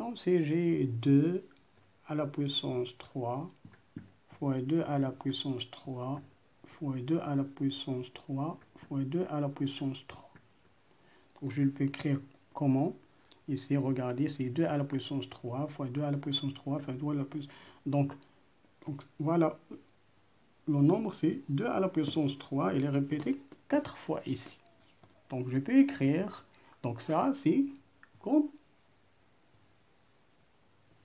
relation, c'est j'ai 2 à la puissance 3 fois 2 à la puissance 3 fois 2 à la puissance 3 fois 2 à la puissance 3. Donc je peux écrire comment? Ici, regardez, c'est 2 à la puissance 3 fois 2 à la puissance 3 fois 2 à la puissance... Donc voilà, le nombre c'est 2 à la puissance 3, il est répété 4 fois ici. Donc je peux écrire, donc ça c'est comme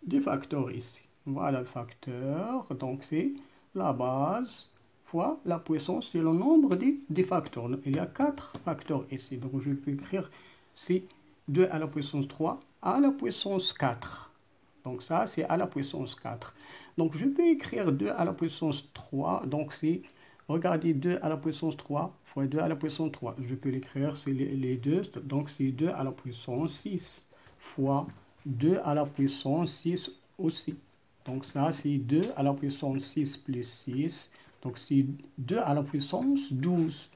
des facteurs ici. Voilà le facteur, donc c'est la base fois la puissance, c'est le nombre des facteurs. Il y a 4 facteurs ici, donc je peux écrire c'est 2 à la puissance 3 à la puissance 4. Donc ça, c'est à la puissance 4. Donc je peux écrire 2 à la puissance 3. Donc c'est, regardez, 2 à la puissance 3 fois 2 à la puissance 3. Je peux l'écrire, c'est les deux. Donc c'est 2 à la puissance 6 fois 2 à la puissance 6 aussi. Donc ça, c'est 2 à la puissance 6 plus 6. Donc c'est 2 à la puissance 12.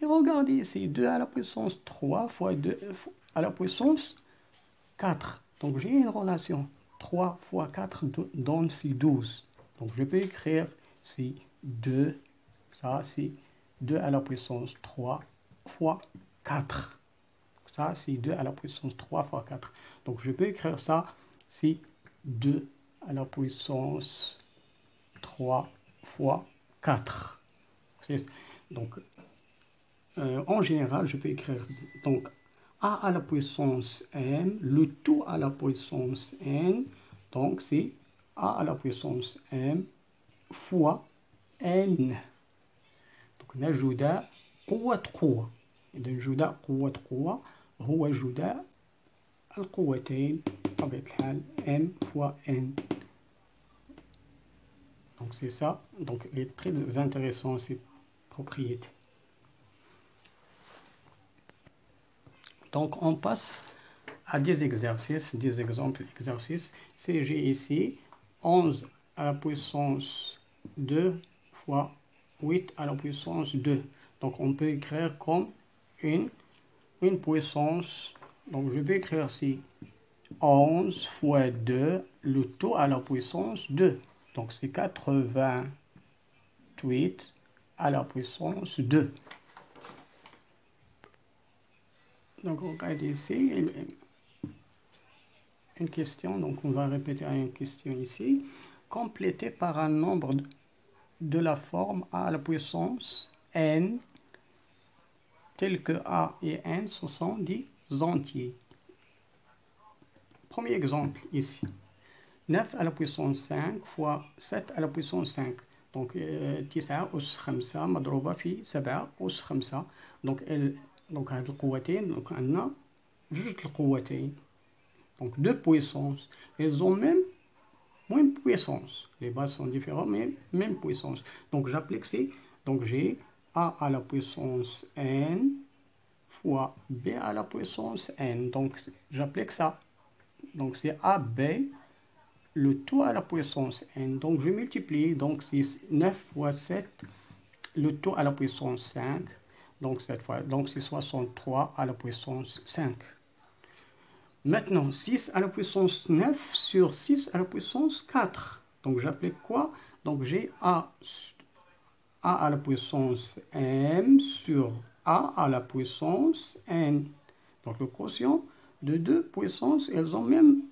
Et regardez, c'est 2 à la puissance 3 fois 2 à la puissance 4. Donc j'ai une relation. 3 fois 4 donne 12. Donc je peux écrire c'est 2. Ça c'est 2 à la puissance 3 fois 4. Ça c'est 2 à la puissance 3 fois 4. Donc je peux écrire ça c'est 2 à la puissance 3 fois 4. Donc en général je peux écrire donc a à la puissance m, le tout à la puissance n, donc c'est a à la puissance m fois n. donc نجد قوة قوة. إذا جداء قوة قوة هو جداء القوتين بطبيعة الحال m fois n. Donc c'est ça. Donc il est très intéressant ces propriétés. Donc on passe à des exercices, des exemples d'exercices. C'est j'ai ici 11 à la puissance 2 fois 8 à la puissance 2. Donc on peut écrire comme une puissance. Donc je vais écrire ici 11 fois 2, le tout à la puissance 2. Donc c'est 88 à la puissance 2. Donc regardez ici, une question, donc on va répéter une question ici, complétée par un nombre de la forme a à la puissance n, tel que a et n, ce sont des entiers. Premier exemple ici, 9 à la puissance 5 fois 7 à la puissance 5. Donc 9 أس 5 مضروبة في 7 أس 5. Donc هاد القوتين donc عندنا جوج القوتين. Donc deux puissances. Elles ont même puissance. Les bases sont différentes mais même puissance. Donc j'applique c'est donc j'ai a à la puissance n fois b à la puissance n. Donc j'applique ça. Donc c'est AB le tout à la puissance n. Donc je multiplie. Donc c'est 9 fois 7 le tout à la puissance 5. Donc cette fois, donc c'est 63 à la puissance 5. Maintenant 6 à la puissance 9 sur 6 à la puissance 4. Donc j'applique quoi? Donc j'ai a à la puissance m sur a à la puissance n. Donc le quotient de deux puissances, elles ont même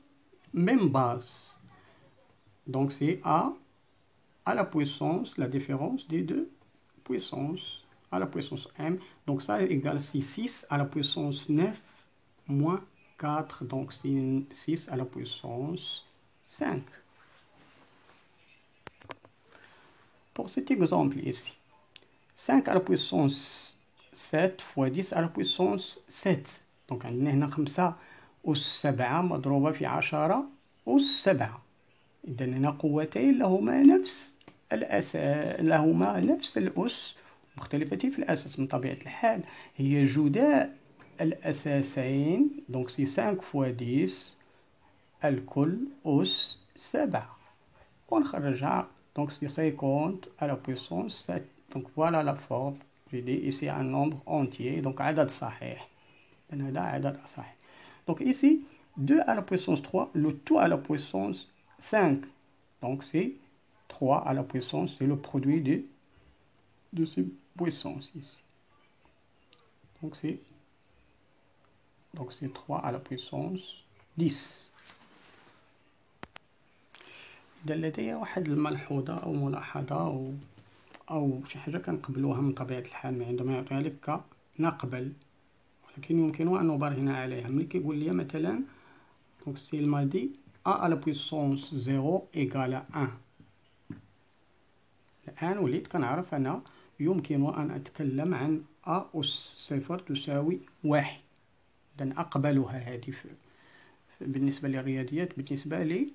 base. Donc c'est a à la puissance, la différence des deux puissances à la puissance m. Donc ça égale 6 à la puissance 9 moins 4. Donc c'est 6 à la puissance 5. Pour cet exemple ici, 5 à la puissance 7 fois 10 à la puissance 7. Donc عندنا هنا 5 أس 7 مضروبة في 10 أس 7. إذا هنا قوتين لهما نفس الأس مختلفتين في الأساس من طبيعة الحال. هي جداء الأساسين. donc c'est 5 fois 10 الكل أس 7. ونخرجها. donc c'est 50 à la puissance 7. donc voilà la forme. j'ai dit ici un nombre entier. donc عدد صحيح. هذا عدد صحيح. donc ici 2 à la puissance 3, le tout à la puissance 5. Donc c'est 3 à la puissance, c'est le produit de ces puissances ici. Donc c'est 3 à la puissance 10. إذا لدي واحد الملحوظة أو ملاحظة أو شي حاجة كنقبلوها من طبيعة الحال عندما يعطيها لك كنقبل، ولكن يمكن أن نبرهن عليها. ملي كيقول لي مثلا دونك s'il m'a dit a à la puissance 0 égale 1، الآن وليت كنعرف أنا يمكن أن أتكلم عن a أس 0 تساوي 1. إذن أقبلها هذه بالنسبة للرياضيات، بالنسبة لي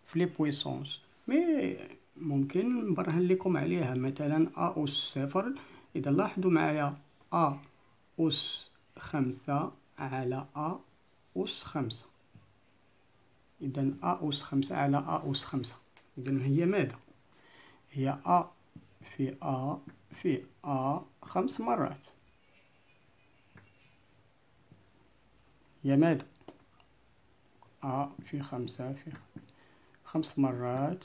في لي بويسونس. مي ممكن نبرهن لكم عليها مثلا a أس 0. إذا لاحظوا معايا a أس 5 على a أس 5. إذن a أس 5 على a أس 5. إذن هي ماذا؟ هي a في a 5 مرات. هي ماذا؟ a في 5 مرات،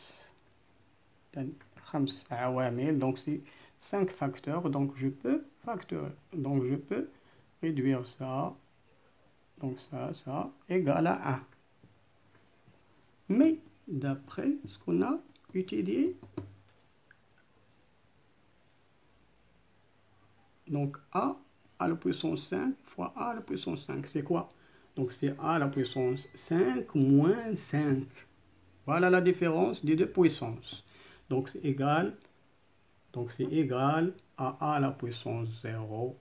5 عوامل، donc c'est 5 facteurs, donc je peux réduire ça, donc ça égale à 1. Mais d'après ce qu'on a étudié, donc a à la puissance 5 fois a à la puissance 5, c'est quoi? Donc c'est a à la puissance 5 moins 5. Voilà la différence des deux puissances. Donc c'est égal à a à la puissance 0.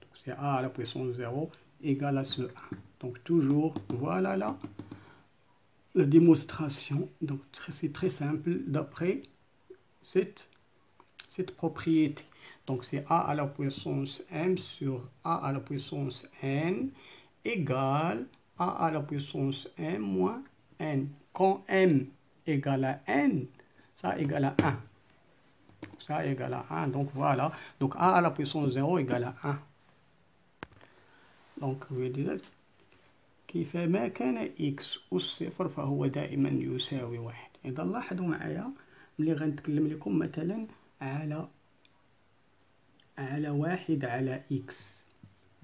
Donc c'est a à la puissance 0 égale à ce 1. Donc toujours, voilà là la démonstration. Donc c'est très simple d'après cette propriété. Donc c'est a à la puissance m sur a à la puissance n égale a à la puissance m moins n. Quand m égale à n, ça égale à 1. Ça égale à 1. Donc voilà. Donc a à la puissance 0 égale à 1. Donc كيفما كان x أس 0 فهو دائما يساوي 1. إذا لاحظوا معايا ملي غنتكلم لكم مثلا على 1 على x،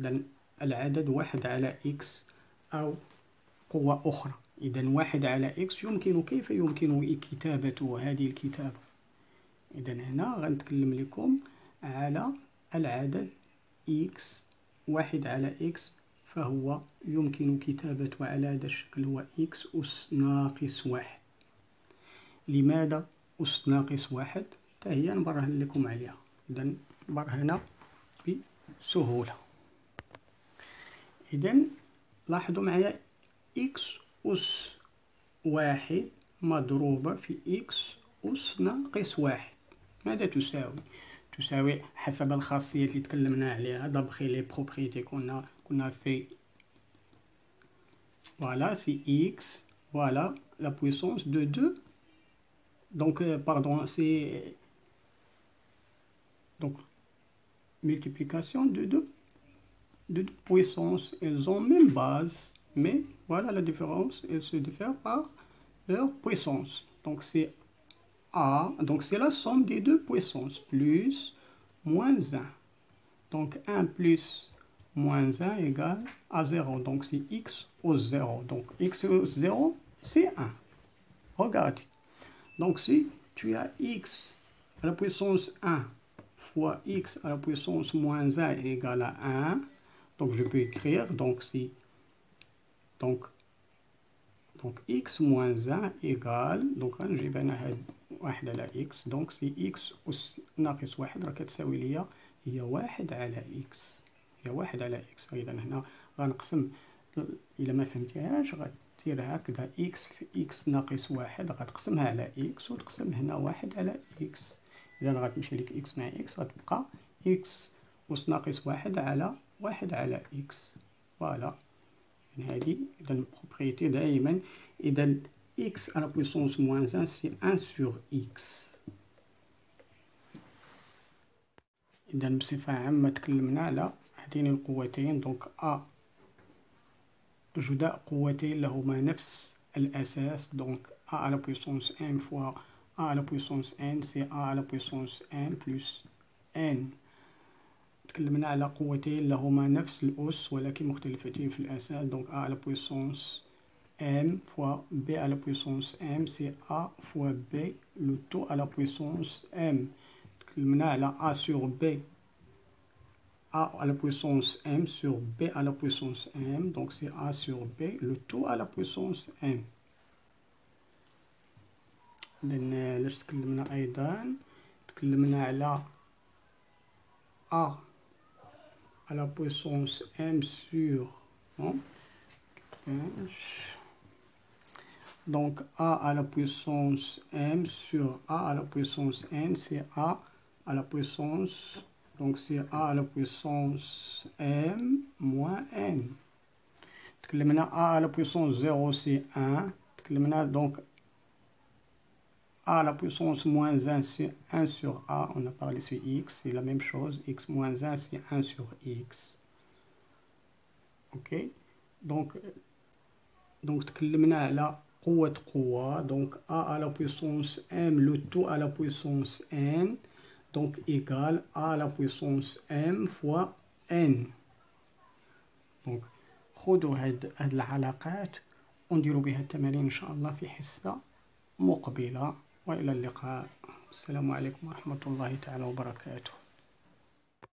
إذا العدد 1 على x أو قوة أخرى. إذا 1 على x كيف يمكن كتابة هذه الكتابة؟ إذا هنا غنتكلم لكم على العدد x، 1 على x فهو يمكن كتابته على هذا الشكل، هو x أس ناقص 1. لماذا أس ناقص 1؟ حتى هي نبرهن لكم عليها. إذا برهنة بسهولة. إذا لاحظوا معايا x أس 1 مضروبة في x أس ناقص 1. ماذا تساوي؟ تساوي حسب الخاصية اللي تكلمنا عليها d'après les propriétés qu'on a fait. Voilà, c'est x, voilà la puissance de 2. Donc, pardon, c'est donc multiplication de deux puissances. Elles ont même base, mais voilà la différence. Elles se diffèrent par leur puissance. Donc c'est a, donc c'est la somme des deux puissances, plus moins 1. Donc 1 plus moins 1 égale à 0. Donc c'est x au 0. Donc x au 0, c'est 1. Regardez. Donc si tu as x à la puissance 1 fois x à la puissance moins 1 égale à 1, donc je peux écrire, donc x moins 1 égale, donc نجيب أنا هاد 1 على x، donc c'est x أس ناقص 1 راه كتساوي ليا هي 1 على x، هي 1 على x. إذا هنا غنقسم، إلا ما فهمتيهاش غدير هكذا x في x ناقص 1 غتقسمها على x وتقسم هنا 1 على x. إذا غتمشي لك x مع x غتبقى x أس ناقص 1 على 1 على x. فوالا هذه إذا البروبريتي دائما. إذا x à la puissance moins 1 c'est 1 sur x. إذا بصفة عامة تكلمنا على هاتين القوتين، دونك a جداء قوتين لهما نفس الأساس. دونك a à la puissance n fois a à la puissance n c'est a à la puissance n plus n. تكلمنا على قوتين لهما نفس الأس ولكن مختلفتين في الأساس. دونك a à la puissance m fois b à la puissance m c'est a fois b le tout à la puissance m. تكلمنا على a sur b, a à la puissance m sur b à la puissance m, donc c'est a sur b le tout à la puissance m. لاش تكلمنا أيضا تكلمنا على a à la puissance m sur donc a à la puissance m sur a à la puissance n c'est a à la puissance, donc c'est a à la puissance m moins n. تكلمنا a à la puissance 0 c'est 1. تكلمنا donc a à la puissance moins 1 c'est 1 sur a, on a parlé sur x, c'est la même chose, x moins 1 c'est 1 sur x. Ok, donc تكلمنا على قوة donc a à la puissance m le tout à la puissance n, donc égale a à la puissance m fois n. donc خذوا هاد العلاقات ونديروا بها التمارين إن شاء الله في حصة مقبلة، وإلى اللقاء. السلام عليكم ورحمة الله تعالى وبركاته.